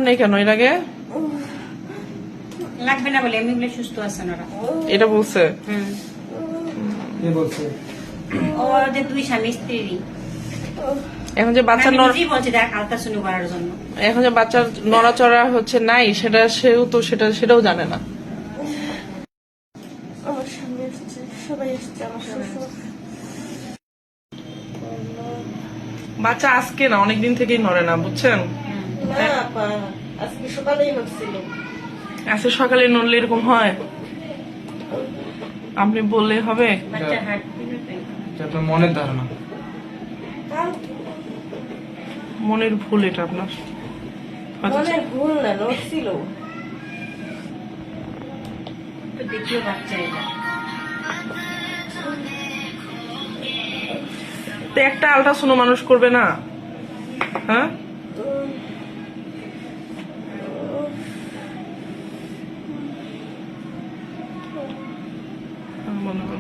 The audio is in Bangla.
নেই কেন এর আগে? লাগবে না বলে এমনি বলে সুস্থ আছেন ওরা। এটা বলছে? কে বলছে? ওদের দুই স্বামী স্ত্রী। এখন যে বাচ্চার আমি নিজেই বলছি দেখ আলট্রাসাউন্ড করার জন্য। এখন যে বাচ্চার নড়াচড়া হচ্ছে নাই, সেটা সেও তো সেটাও জানে না। আমার স্বামী এসছে, সবাই এসছে, আমার শ্বশুর। বাচ্চা আজকে না, অনেকদিন থেকেই নড়ে না, বুঝছেন? না আপা, আজকে সকালেই হচ্ছিল। আজকে সকালে নড়লে এরকম হয়? আপনি বললেই হবে? বাচ্চার হার্ট এটা আপনার মনের ধারণা। মনের ভুল এটা আপনার। হয়তো মনের ভুল না, নড়ছিল। তো দ্বিতীয় বাচ্চা এটা। তো একটা আলট্রাসাউন্ড মানুষ করবে না? হ্যাঁ, মনে হয়